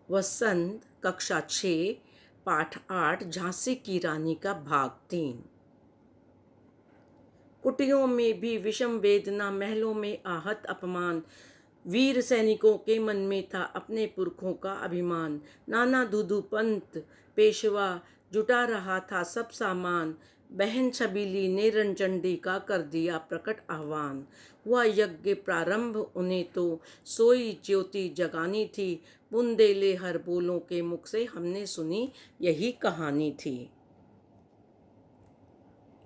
वसंत कक्षा 6 पाठ 8 झांसी की रानी का भाग 3। कुटियों में भी विषम वेदना, महलों में आहत अपमान। वीर सैनिकों के मन में था अपने पुरखों का अभिमान। नाना दूदू पंत पेशवा जुटा रहा था सब सामान। बहन छबीली ने रणचंडी का कर दिया प्रकट आह्वान। हुआ यज्ञ प्रारंभ उन्हें तो सोई ज्योति जगानी थी। बुंदेले हर बोलों के मुख से हमने सुनी यही कहानी थी।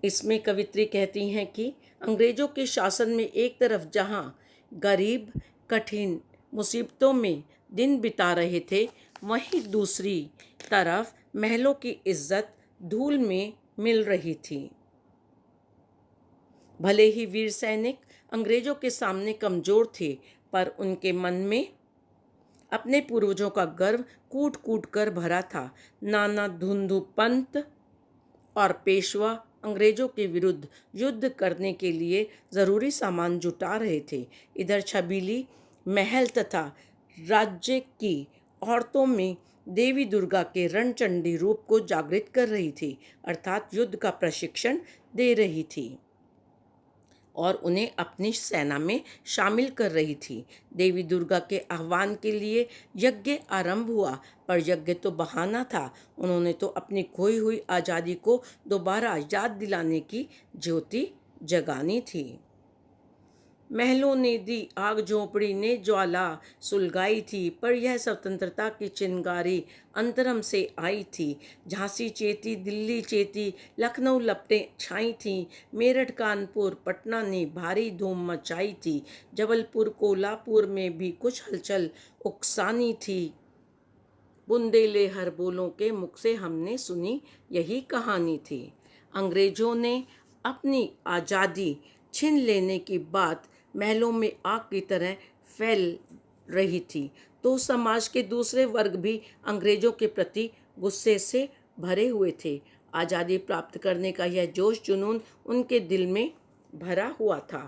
इसमें कवित्री कहती हैं कि अंग्रेजों के शासन में एक तरफ जहां गरीब कठिन मुसीबतों में दिन बिता रहे थे, वहीं दूसरी तरफ महलों की इज्जत धूल में मिल रही थी। भले ही वीर सैनिक अंग्रेजों के सामने कमजोर थे, पर उनके मन में अपने पूर्वजों का गर्व कूट कूट कर भरा था। नाना धुंधु पंत और पेशवा अंग्रेजों के विरुद्ध युद्ध करने के लिए जरूरी सामान जुटा रहे थे। इधर छबीली महल तथा राज्य की औरतों में देवी दुर्गा के रणचंडी रूप को जागृत कर रही थी, अर्थात युद्ध का प्रशिक्षण दे रही थी और उन्हें अपनी सेना में शामिल कर रही थी। देवी दुर्गा के आह्वान के लिए यज्ञ आरंभ हुआ, पर यज्ञ तो बहाना था। उन्होंने तो अपनी खोई हुई आज़ादी को दोबारा याद दिलाने की ज्योति जगानी थी। महलों ने दी आग, झोंपड़ी ने ज्वाला सुलगाई थी, पर यह स्वतंत्रता की चिंगारी अंतरम से आई थी। झांसी चेती, दिल्ली चेती, लखनऊ लपटें छाई थीं। मेरठ कानपुर पटना ने भारी धूम मचाई थी। जबलपुर कोल्हापुर में भी कुछ हलचल उकसानी थी। बुंदेले हर बोलों के मुख से हमने सुनी यही कहानी थी। अंग्रेजों ने अपनी आज़ादी छीन लेने की बात महलों में आग की तरह फैल रही थी, तो समाज के दूसरे वर्ग भी अंग्रेजों के प्रति गुस्से से भरे हुए थे। आज़ादी प्राप्त करने का यह जोश जुनून उनके दिल में भरा हुआ था।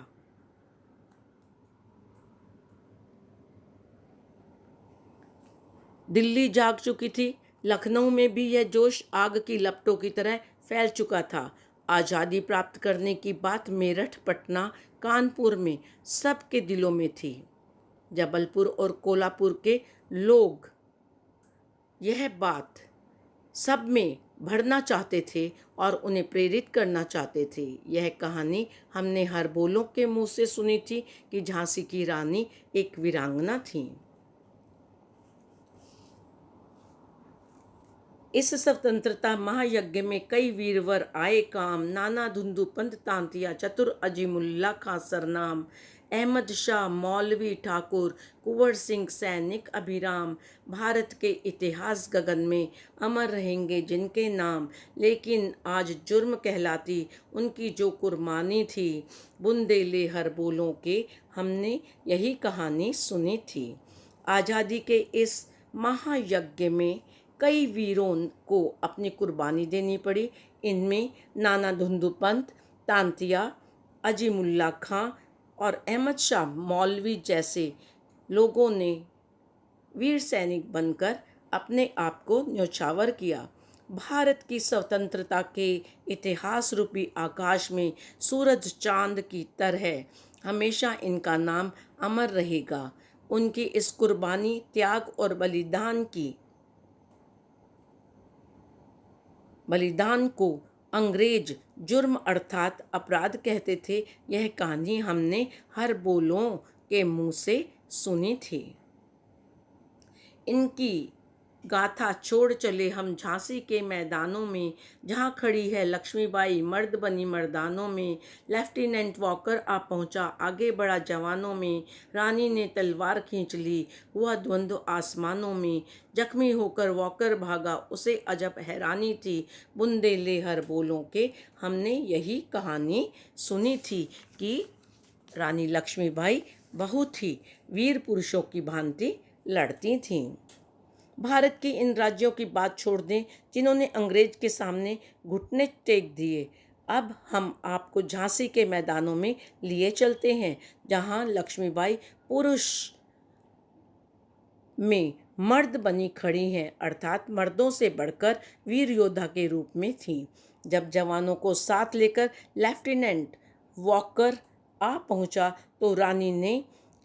दिल्ली जाग चुकी थी, लखनऊ में भी यह जोश आग की लपटों की तरह फैल चुका था। आज़ादी प्राप्त करने की बात मेरठ, पटना, कानपुर में सबके दिलों में थी। जबलपुर और कोल्हापुर के लोग यह बात सब में भरना चाहते थे और उन्हें प्रेरित करना चाहते थे। यह कहानी हमने हर बोलों के मुंह से सुनी थी कि झांसी की रानी एक वीरांगना थी। इस स्वतंत्रता महायज्ञ में कई वीरवर आए काम। नाना धुंधु पंत तांतिया, चतुर अजीमुल्ला खां सरनाम, अहमद शाह मौलवी ठाकुर, कुंवर सिंह सैनिक अभिराम। भारत के इतिहास गगन में अमर रहेंगे जिनके नाम, लेकिन आज जुर्म कहलाती उनकी जो कुर्बानी थी। बुंदेले हर बोलों के हमने यही कहानी सुनी थी। आज़ादी के इस महायज्ञ में कई वीरों को अपनी कुर्बानी देनी पड़ी। इनमें नाना धुंधु पंत, तांतिया, अजीमुल्ला खां और अहमद शाह मौलवी जैसे लोगों ने वीर सैनिक बनकर अपने आप को न्यौछावर किया। भारत की स्वतंत्रता के इतिहास रूपी आकाश में सूरज चांद की तरह हमेशा इनका नाम अमर रहेगा। उनकी इस कुर्बानी, त्याग और बलिदान को अंग्रेज जुर्म अर्थात अपराध कहते थे। यह कहानी हमने हर बोलों के मुंह से सुनी थी। इनकी गाथा छोड़ चले हम झांसी के मैदानों में, जहां खड़ी है लक्ष्मीबाई मर्द बनी मर्दानों में। लेफ्टिनेंट वॉकर आ पहुंचा, आगे बढ़ा जवानों में। रानी ने तलवार खींच ली, हुआ द्वंद्व आसमानों में। जख्मी होकर वॉकर भागा, उसे अजब हैरानी थी। बुंदेले हर बोलों के हमने यही कहानी सुनी थी कि रानी लक्ष्मीबाई बहुत ही वीर पुरुषों की भांति लड़ती थीं। भारत के इन राज्यों की बात छोड़ दें जिन्होंने अंग्रेज के सामने घुटने टेक दिए। अब हम आपको झांसी के मैदानों में लिए चलते हैं, जहां लक्ष्मीबाई पुरुष में मर्द बनी खड़ी हैं, अर्थात मर्दों से बढ़कर वीर योद्धा के रूप में थीं। जब जवानों को साथ लेकर लेफ्टिनेंट वॉकर आ पहुंचा तो रानी ने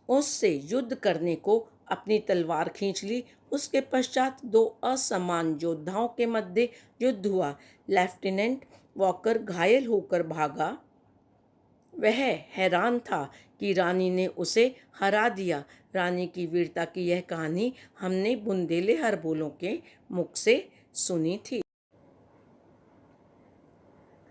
उससे युद्ध करने को अपनी तलवार खींच ली। उसके पश्चात दो असमान योद्धाओं के मध्य युद्ध हुआ। लेफ्टिनेंट वॉकर घायल होकर भागा। वह हैरान था कि रानी ने उसे हरा दिया। रानी की वीरता की यह कहानी हमने बुंदेले हरबोलों के मुख से सुनी थी।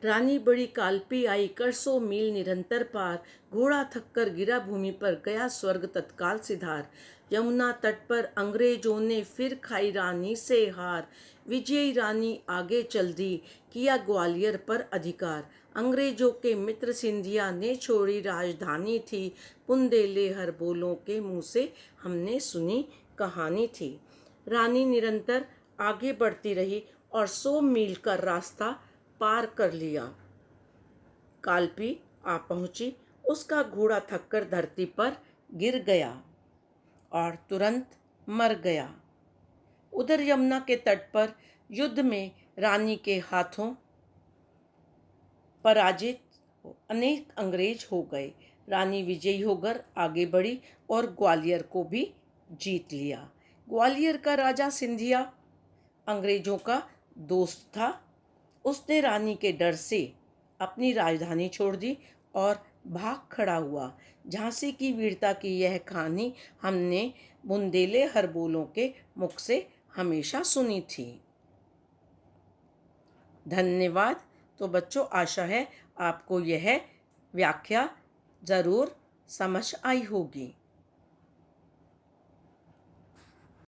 रानी बड़ी काल्पी आई, कर 100 मील निरंतर पार। घोड़ा थककर गिरा भूमि पर, गया स्वर्ग तत्काल सिधार। यमुना तट पर अंग्रेजों ने फिर खाई रानी से हार। विजयी रानी आगे चल दी, किया ग्वालियर पर अधिकार। अंग्रेजों के मित्र सिंधिया ने छोड़ी राजधानी थी। बुंदेले हरबोलों के मुंह से हमने सुनी कहानी थी। रानी निरंतर आगे बढ़ती रही और 100 मील का रास्ता पार कर लिया। काल्पी आ पहुंची। उसका घोड़ा थककर धरती पर गिर गया और तुरंत मर गया। उधर यमुना के तट पर युद्ध में रानी के हाथों पराजित अनेक अंग्रेज हो गए। रानी विजयी होकर आगे बढ़ी और ग्वालियर को भी जीत लिया। ग्वालियर का राजा सिंधिया अंग्रेजों का दोस्त था। उसने रानी के डर से अपनी राजधानी छोड़ दी और भाग खड़ा हुआ। झांसी की वीरता की यह कहानी हमने बुंदेले हरबोलों के मुख से हमेशा सुनी थी। धन्यवाद। तो बच्चों, आशा है आपको यह व्याख्या ज़रूर समझ आई होगी।